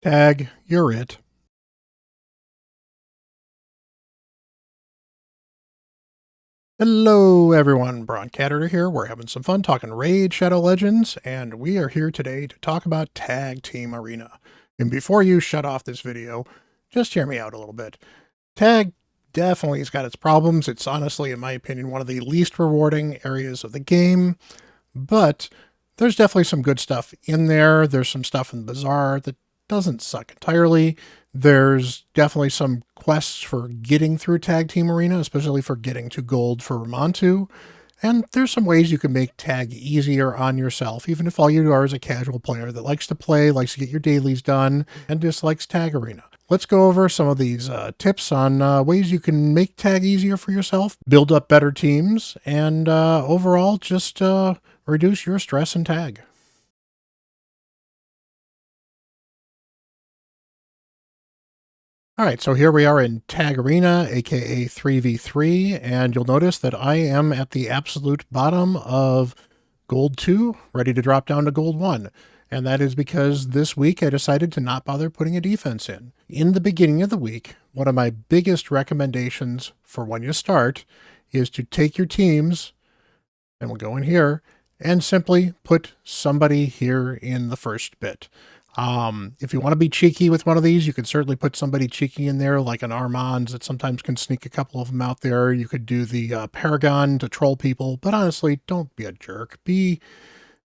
Tag, you're it. Hello everyone, Bront CatHerder here. We're having some fun talking Raid Shadow Legends, and we are here today to talk about Tag Team Arena. And before you shut off this video, just hear me out a little bit. Tag definitely has got its problems. It's honestly, in my opinion, one of the least rewarding areas of the game, but there's definitely some good stuff in there. There's some stuff in the Bazaar that doesn't suck entirely. There's definitely some quests for getting through Tag Team Arena, especially for getting to gold for Ramontu. And there's some ways you can make tag easier on yourself, even if all you are is a casual player that likes to play, likes to get your dailies done, and dislikes Tag Arena. Let's go over some of these tips on ways you can make tag easier for yourself, build up better teams, and overall just reduce your stress in tag. All right, so here we are in Tag Arena, aka 3v3, and you'll notice that I am at the absolute bottom of Gold 2, ready to drop down to Gold 1. And that is because this week I decided to not bother putting a defense in. In the beginning of the week, one of my biggest recommendations for when you start is to take your teams, and we'll go in here, and simply put somebody here in the first bit. If you want to be cheeky with one of these, you could certainly put somebody cheeky in there, like an Armand's that sometimes can sneak a couple of them out there. You could do the Paragon to troll people, but honestly, don't be a jerk. Be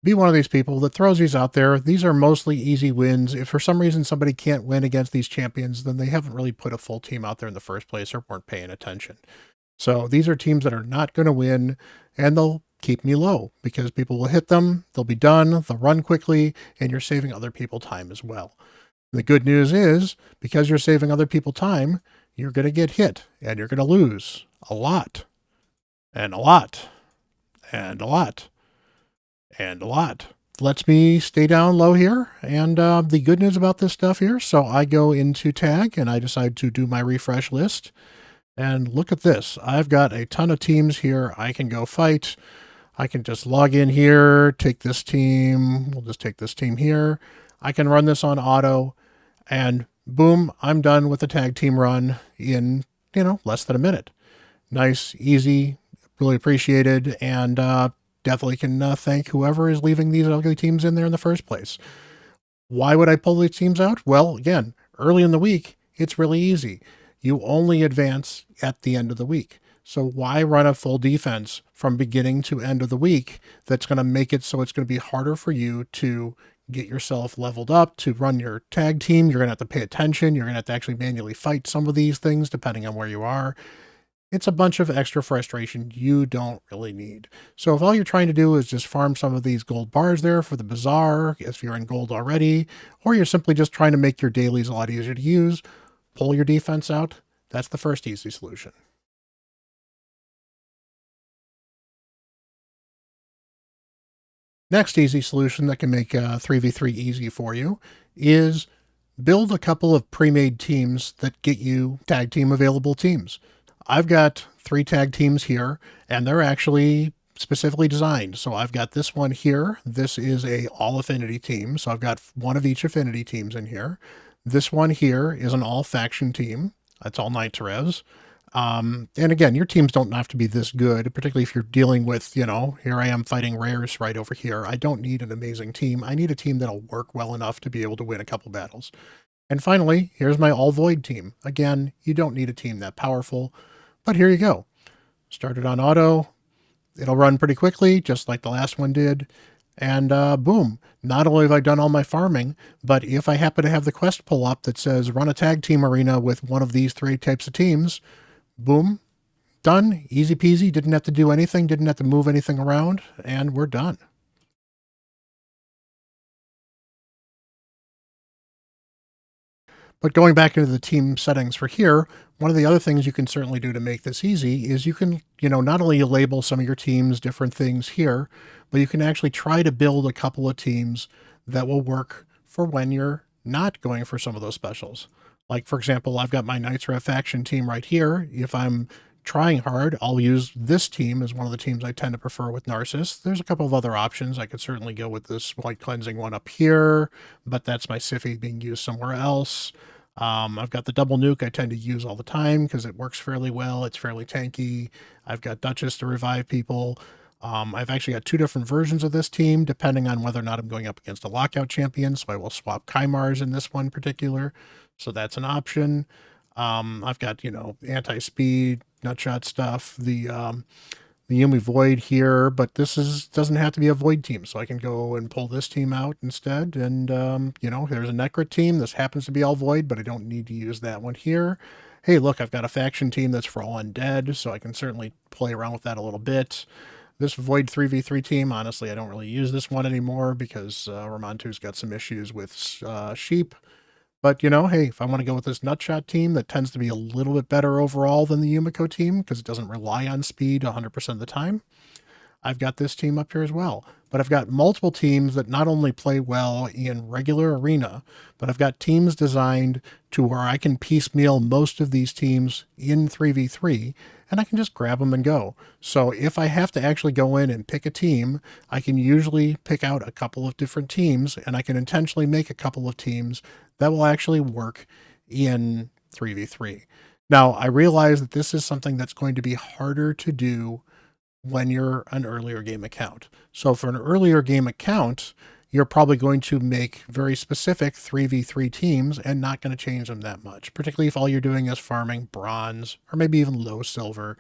one of these people that throws these out there. These are mostly easy wins. If for some reason somebody can't win against these champions, then they haven't really put a full team out there in the first place or weren't paying attention. So these are teams that are not going to win, and they'll keep me low because people will hit them, they'll be done, they'll run quickly, and you're saving other people time as well. The good news is, because you're saving other people time, you're going to get hit, and you're going to lose a lot, and a lot, and a lot, and a lot. Lets me stay down low here, and the good news about this stuff here, so I go into tag, and I decide to do my refresh list, and look at this. I've got a ton of teams here I can go fight. I can just log in here, take this team. We'll just take this team here. I can run this on auto, and boom, I'm done with the tag team run in, less than a minute. Nice, easy, really appreciated, and definitely can thank whoever is leaving these ugly teams in there in the first place. Why would I pull these teams out? Well, again, early in the week, it's really easy. You only advance at the end of the week. So why run a full defense from beginning to end of the week that's going to make it so it's going to be harder for you to get yourself leveled up, to run your tag team? You're going to have to pay attention. You're going to have to actually manually fight some of these things depending on where you are. It's a bunch of extra frustration you don't really need. So if all you're trying to do is just farm some of these gold bars there for the Bazaar, if you're in gold already, or you're simply just trying to make your dailies a lot easier to use, pull your defense out. That's the first easy solution. Next easy solution that can make 3v3 easy for you is build a couple of pre-made teams that get you tag team available teams. I've got 3 tag teams here, and they're actually specifically designed. So I've got this one here. This is a all affinity team. So I've got one of each affinity teams in here. This one here is an all faction team. That's all Knights Revs. And again, your teams don't have to be this good, particularly if you're dealing with, here I am fighting rares right over here. I don't need an amazing team. I need a team that'll work well enough to be able to win a couple battles. And finally, here's my all void team. Again, you don't need a team that powerful, but here you go. Started on auto. It'll run pretty quickly, just like the last one did. And boom, not only have I done all my farming, but if I happen to have the quest pull up that says run a tag team arena with one of these 3 types of teams, boom, done, easy peasy, didn't have to do anything, didn't have to move anything around, and we're done. But going back into the team settings for here, one of the other things you can certainly do to make this easy is you can, not only label some of your teams different things here, but you can actually try to build a couple of teams that will work for when you're not going for some of those specials. Like, for example, I've got my Knights Rev faction team right here. If I'm trying hard, I'll use this team as one of the teams I tend to prefer with Narcissus. There's a couple of other options. I could certainly go with this white cleansing one up here, but that's my Siffy being used somewhere else. I've got the double nuke I tend to use all the time because it works fairly well. It's fairly tanky. I've got Duchess to revive people. I've actually got two different versions of this team, depending on whether or not I'm going up against a lockout champion. So I will swap Kymars in this one particular. So that's an option. I've got, anti-speed, nutshot stuff, the Yumi Void here, but doesn't have to be a Void team, so I can go and pull this team out instead. And, there's a Necrit team. This happens to be all Void, but I don't need to use that one here. Hey, look, I've got a faction team that's for all undead, so I can certainly play around with that a little bit. This Void 3v3 team, honestly, I don't really use this one anymore because Ramontu's got some issues with sheep. But, hey, if I want to go with this Nutshot team that tends to be a little bit better overall than the Yumiko team because it doesn't rely on speed 100% of the time, I've got this team up here as well. But I've got multiple teams that not only play well in regular arena, but I've got teams designed to where I can piecemeal most of these teams in 3v3, and I can just grab them and go. So if I have to actually go in and pick a team, I can usually pick out a couple of different teams, and I can intentionally make a couple of teams that will actually work in 3v3. Now, I realize that this is something that's going to be harder to do when you're an earlier game account. So for an earlier game account, you're probably going to make very specific 3v3 teams and not going to change them that much, particularly if all you're doing is farming bronze or maybe even low silver,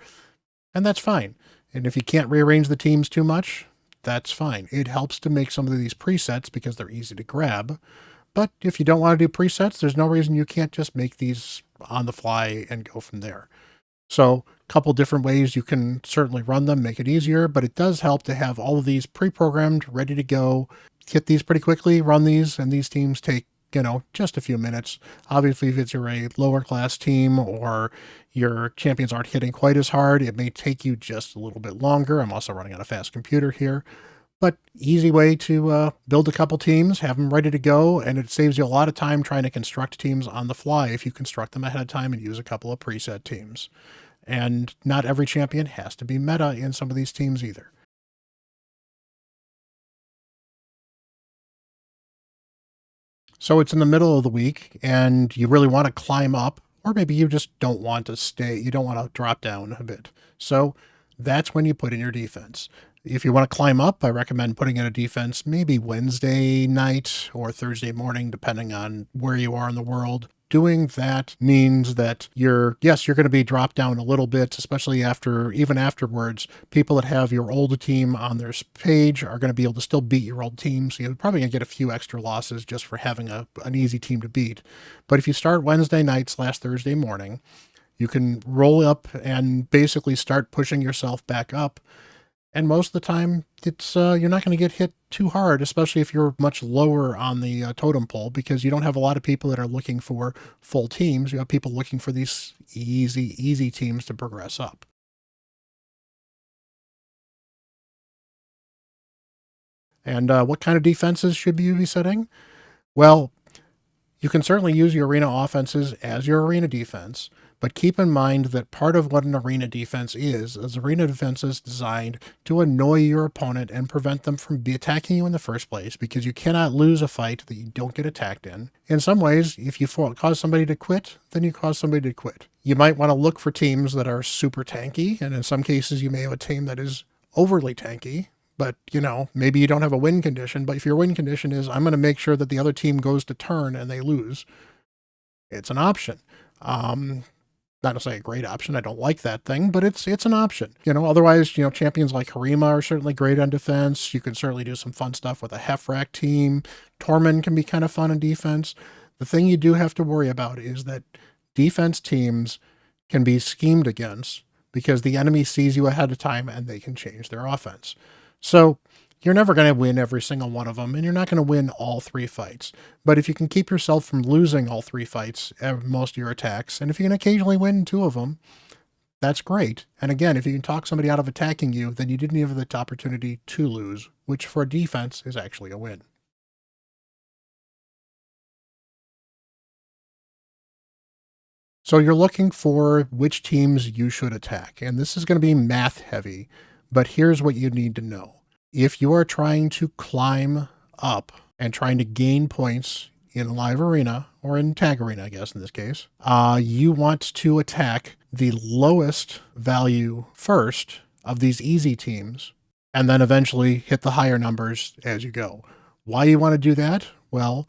and that's fine. And if you can't rearrange the teams too much, that's fine. It helps to make some of these presets because they're easy to grab. But if you don't want to do presets, there's no reason you can't just make these on the fly and go from there. So a couple different ways you can certainly run them, make it easier, but it does help to have all of these pre-programmed, ready to go. Hit these pretty quickly, run these, and these teams take, just a few minutes. Obviously, if it's a lower class team or your champions aren't hitting quite as hard, it may take you just a little bit longer. I'm also running on a fast computer here. But easy way to build a couple teams, have them ready to go, and it saves you a lot of time trying to construct teams on the fly if you construct them ahead of time and use a couple of preset teams. And not every champion has to be meta in some of these teams either. So it's in the middle of the week and you really want to climb up, or maybe you just don't want to stay, you don't want to drop down a bit. So that's when you put in your defense. If you want to climb up, I recommend putting in a defense maybe Wednesday night or Thursday morning, depending on where you are in the world. Doing that means that you're going to be dropped down a little bit, especially even afterwards. People that have your old team on their page are going to be able to still beat your old team. So you're probably going to get a few extra losses just for having an easy team to beat. But if you start Wednesday night / Thursday morning, you can roll up and basically start pushing yourself back up. And most of the time, it's you're not going to get hit too hard, especially if you're much lower on the totem pole, because you don't have a lot of people that are looking for full teams. You have people looking for these easy teams to progress up. And what kind of defenses should you be setting? Well, you can certainly use your arena offenses as your arena defense, but keep in mind that part of what an arena defense is arena defense is designed to annoy your opponent and prevent them from attacking you in the first place, because you cannot lose a fight that you don't get attacked in. In some ways, if you cause somebody to quit, then you cause somebody to quit. You might want to look for teams that are super tanky, and in some cases you may have a team that is overly tanky, but, maybe you don't have a win condition, but if your win condition is, I'm going to make sure that the other team goes to turn and they lose, it's an option. Not to say a great option. I don't like that thing, but it's an option. Otherwise, champions like Harima are certainly great on defense. You can certainly do some fun stuff with a Hefrak team. Tormund can be kind of fun on defense. The thing you do have to worry about is that defense teams can be schemed against because the enemy sees you ahead of time and they can change their offense. So you're never going to win every single one of them, and you're not going to win all three fights. But if you can keep yourself from losing all three fights, most of your attacks, and if you can occasionally win two of them, that's great. And again, if you can talk somebody out of attacking you, then you didn't have the opportunity to lose, which for a defense is actually a win. So you're looking for which teams you should attack, and this is going to be math heavy, but here's what you need to know. If you are trying to climb up and trying to gain points in a live arena, or in tag arena, I guess in this case, you want to attack the lowest value first of these easy teams, and then eventually hit the higher numbers as you go. Why you want to do that? Well,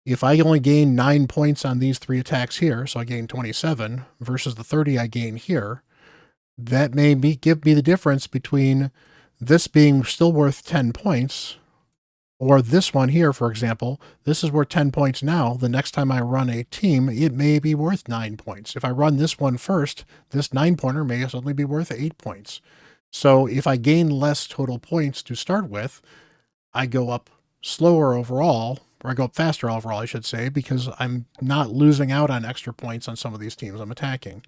if I only gain 9 points on these 3 attacks here, so I gain 27 versus the 30 I gain here, that may give me the difference between this being still worth 10 points, or this one here, for example. This is worth 10 points now. The next time I run a team, it may be worth 9 points. If I run this one first, this 9-pointer may suddenly be worth 8 points. So if I gain less total points to start with, I go up slower overall, or I go up faster overall, I should say, because I'm not losing out on extra points on some of these teams I'm attacking.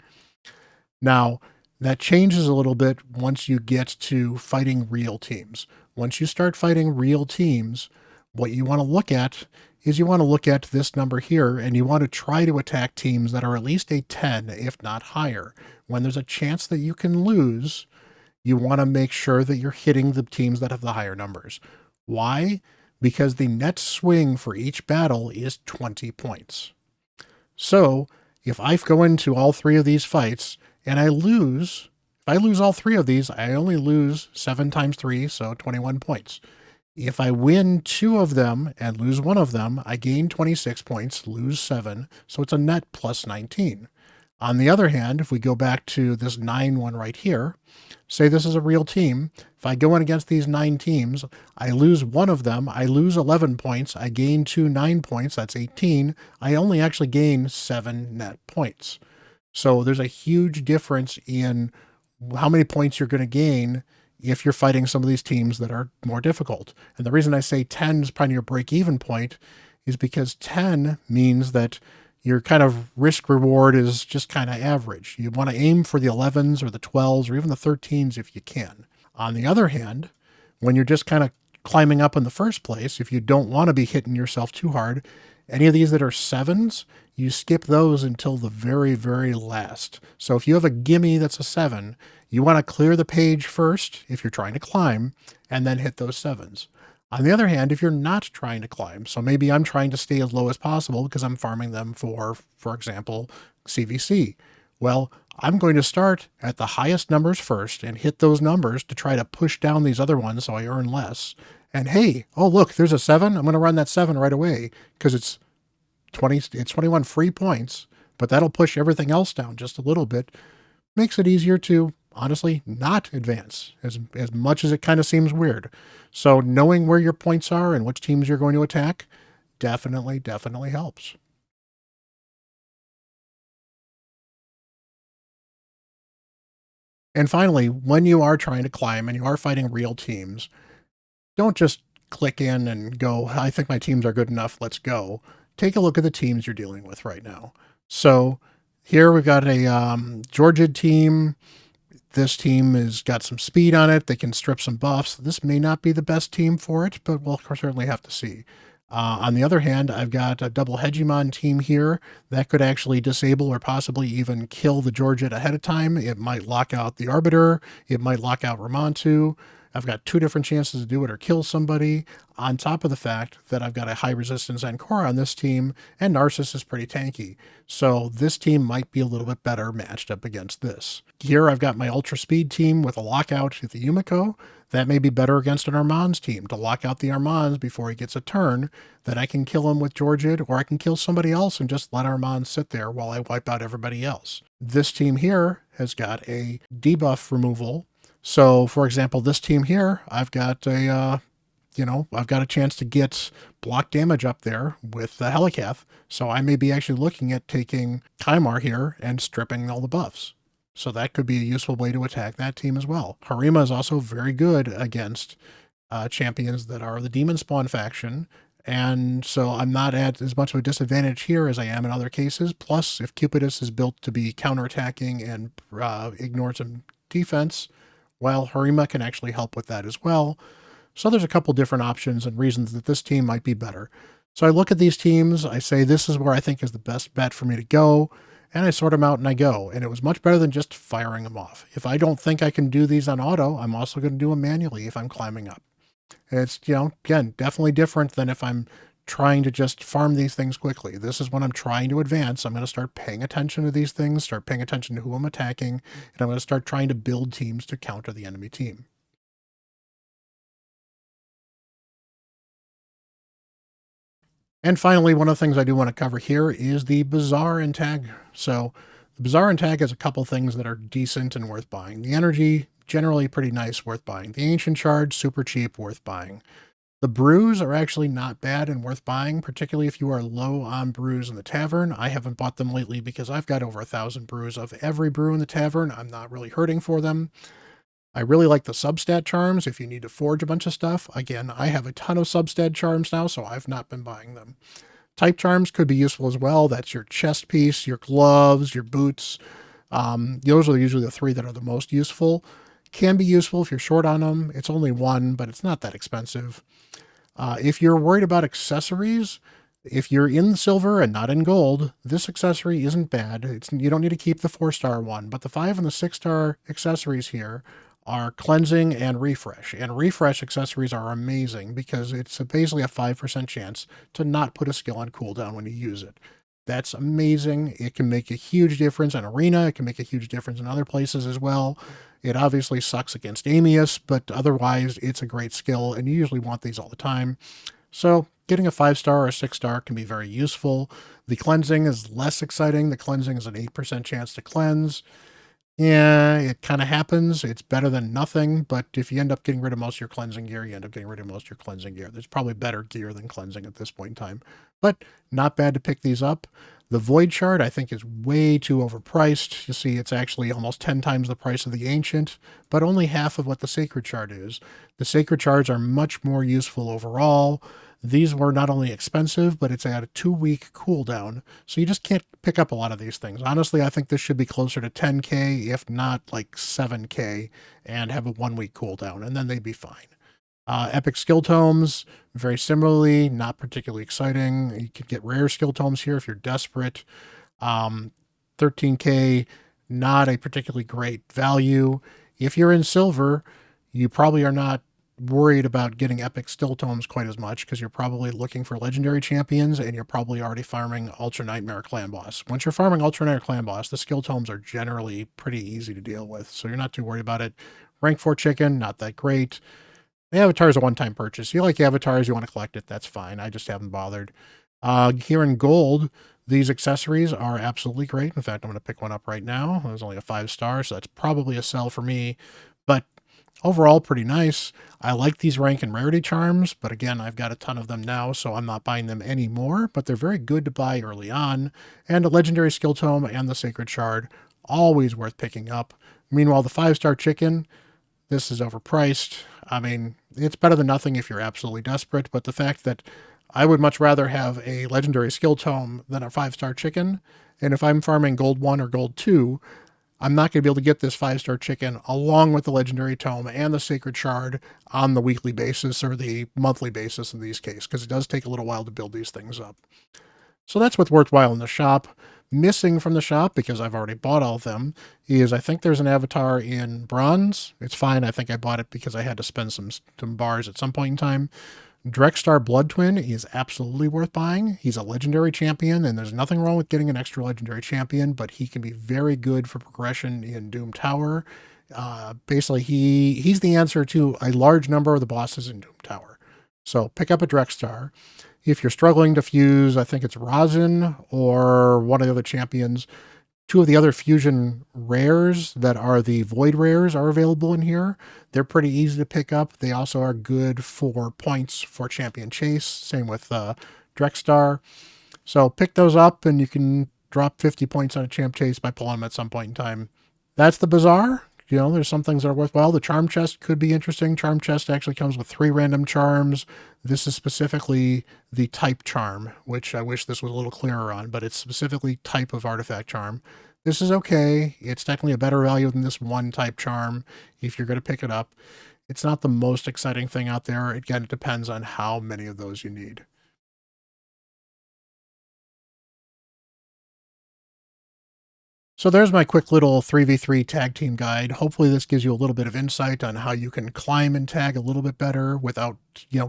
Now, that changes a little bit once you get to fighting real teams. Once you start fighting real teams, what you want to look at is you want to look at this number here, and you want to try to attack teams that are at least a 10, if not higher. When there's a chance that you can lose, you want to make sure that you're hitting the teams that have the higher numbers. Why? Because the net swing for each battle is 20 points. So if I go into all 3 of these fights and I lose, if I lose all 3 of these, I only lose 7 times 3, so 21 points. If I win 2 of them and lose 1 of them, I gain 26 points, lose 7, so it's a net plus 19. On the other hand, if we go back to this 9 one right here, say this is a real team. If I go in against these 9 teams, I lose 1 of them, I lose 11 points, I gain 2 9 points, that's 18. I only actually gain 7 net points. So there's a huge difference in how many points you're going to gain if you're fighting some of these teams that are more difficult. And the reason I say 10 is probably your break-even point is because 10 means that your kind of risk reward is just kind of average. You want to aim for the 11s or the 12s or even the 13s if you can. On the other hand, when you're just kind of climbing up in the first place, if you don't want to be hitting yourself too hard, any of these that are 7s, you skip those until the very, very last. So if you have a gimme that's a 7, you want to clear the page first if you're trying to climb, and then hit those 7s. On the other hand, if you're not trying to climb, so maybe I'm trying to stay as low as possible because I'm farming them for example, CVC. Well, I'm going to start at the highest numbers first and hit those numbers to try to push down these other ones so I earn less. And hey, oh look, there's a 7. I'm going to run that 7 right away because it's 21 free points, but that'll push everything else down just a little bit. Makes it easier to honestly not advance as much as it kind of seems weird. So knowing where your points are and which teams you're going to attack definitely helps. And finally, when you are trying to climb and you are fighting real teams, don't just click in and go, I think my teams are good enough, let's go. Take a look at the teams you're dealing with right now. So here we've got a Georgia team. This team has got some speed on it. They can strip some buffs. This may not be the best team for it, but we'll certainly have to see. On the other hand, I've got a double hegemon team here that could actually disable or possibly even kill the Georgette ahead of time. It might lock out the Arbiter. It might lock out Ramontu. I've got 2 different chances to do it or kill somebody, on top of the fact that I've got a high resistance Ancora on this team, and Narcissus is pretty tanky. So this team might be a little bit better matched up against this. Here I've got my ultra speed team with a lockout at the Yumiko. That may be better against an Armand's team to lock out the Armands before he gets a turn. That I can kill him with Georgette, or I can kill somebody else and just let Armand sit there while I wipe out everybody else. This team here has got a debuff removal. So, for example, this team here, I've got a I've got a chance to get block damage up there with the Helicath. So I may be actually looking at taking Kymar here and stripping all the buffs. So that could be a useful way to attack that team as well. Harima is also very good against champions that are the Demon Spawn faction. And so I'm not at as much of a disadvantage here as I am in other cases. Plus, if Cupidus is built to be counterattacking and ignore some defense, well, Harima can actually help with that as well. So there's a couple different options and reasons that this team might be better. So I look at these teams, I say this is where I think is the best bet for me to go. and I sort them out and I go. And it was much better than just firing them off. If I don't think I can do these on auto, I'm also going to do them manually if I'm climbing up. And it's, again, definitely different than if I'm trying to just farm these things quickly. This is when I'm trying to advance. I'm going to start paying attention to these things, start paying attention to who I'm attacking, and I'm going to start trying to build teams to counter the enemy team. And finally, one of the things I do want to cover here is the Bazaar and Tag. So the Bazaar and Tag has a couple things that are decent and worth buying. The energy, generally pretty nice, worth buying. The ancient shards, super cheap, worth buying. The brews are actually not bad and worth buying, particularly if you are low on brews in the tavern. I haven't bought them lately because I've got over 1,000 brews of every brew in the tavern. I'm not really hurting for them. I really like the substat charms if you need to forge a bunch of stuff. Again, I have a ton of substat charms now, so I've not been buying them. Type charms could be useful as well. That's your chest piece, your gloves, your boots. Those are usually the three that are the most useful. Can be useful if you're short on them. It's only one, but it's not that expensive. If you're worried about accessories, if you're in silver and not in gold, this accessory isn't bad. You don't need to keep the 4-star one, but the 5 and the 6-star accessories here are cleansing and refresh. And refresh accessories are amazing because it's basically a 5% chance to not put a skill on cooldown when you use it. That's amazing. It can make a huge difference in Arena. It can make a huge difference in other places as well. It obviously sucks against Amius, but otherwise it's a great skill, and you usually want these all the time. So getting a 5-star or a 6-star can be very useful. The cleansing is less exciting. The cleansing is an 8% chance to cleanse. Yeah, it kind of happens. It's better than nothing, but if you end up getting rid of most of your cleansing gear, you end up getting rid of most of your cleansing gear. There's probably better gear than cleansing at this point in time, but not bad to pick these up. The Void Shard, I think, is way too overpriced. You see, it's actually almost 10 times the price of the Ancient, but only half of what the Sacred Shard is. The Sacred Shards are much more useful overall. These were not only expensive, but it's at a 2-week cooldown, so you just can't pick up a lot of these things. Honestly, I think this should be closer to 10k, if not like 7k, and have a 1-week cooldown, and then they'd be fine. Epic skill tomes, very similarly, not particularly exciting. You could get rare skill tomes here if you're desperate. 13k, not a particularly great value. If you're in silver, you probably are not worried about getting epic skill tomes quite as much because you're probably looking for legendary champions and you're probably already farming Ultra Nightmare Clan Boss. Once you're farming Ultra Nightmare Clan Boss, the skill tomes are generally pretty easy to deal with, so you're not too worried about it. Rank 4 chicken, not that great. The avatar is a one-time purchase. If you like avatars, you want to collect it, that's fine. I just haven't bothered. Here in gold, these accessories are absolutely great. In fact, I'm going to pick one up right now. It was only a 5-star, so that's probably a sell for me. But overall, pretty nice. I like these rank and rarity charms, but again, I've got a ton of them now, so I'm not buying them anymore. But they're very good to buy early on. And a legendary skill tome and the sacred shard, always worth picking up. Meanwhile, the 5-star chicken, this is overpriced. I mean, it's better than nothing if you're absolutely desperate, but the fact that I would much rather have a legendary skill tome than a 5-star chicken, and if I'm farming gold 1 or gold 2, I'm not going to be able to get this 5-star chicken along with the legendary tome and the sacred shard on the weekly basis or the monthly basis in these cases, because it does take a little while to build these things up. So that's what's worthwhile in the shop. Missing from the shop, because I've already bought all of them, is I think there's an avatar in bronze. It's fine. I think I bought it because I had to spend some bars at some point in time. Drexstar Blood Twin is absolutely worth buying. He's a legendary champion, and there's nothing wrong with getting an extra legendary champion, but he can be very good for progression in Doom Tower. Basically, he's the answer to a large number of the bosses in Doom Tower. So pick up a Drexstar. If you're struggling to fuse, I think it's Rosin or one of the other champions. Two of the other fusion rares that are the void rares are available in here. They're pretty easy to pick up. They also are good for points for champion chase. Same with Drexstar. So pick those up and you can drop 50 points on a champ chase by pulling them at some point in time. That's the Bazaar. There's some things that are worthwhile. The charm chest could be interesting. Charm chest actually comes with 3 random charms. This is specifically the type charm, which I wish this was a little clearer on, but it's specifically type of artifact charm. This is okay. It's technically a better value than this one type charm if you're going to pick it up. It's not the most exciting thing out there. Again, it depends on how many of those you need. So there's my quick little 3v3 tag team guide. Hopefully this gives you a little bit of insight on how you can climb and tag a little bit better without,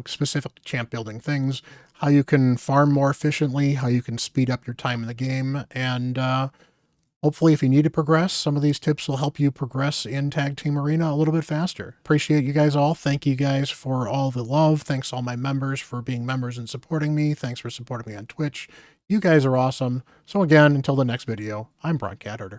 specific champ building things, how you can farm more efficiently, how you can speed up your time in the game, and hopefully if you need to progress, some of these tips will help you progress in Tag Team Arena a little bit faster. Appreciate you guys all. Thank you guys for all the love. Thanks all my members for being members and supporting me. Thanks for supporting me on Twitch. You guys are awesome. So again, until the next video, I'm Bront CatHerder.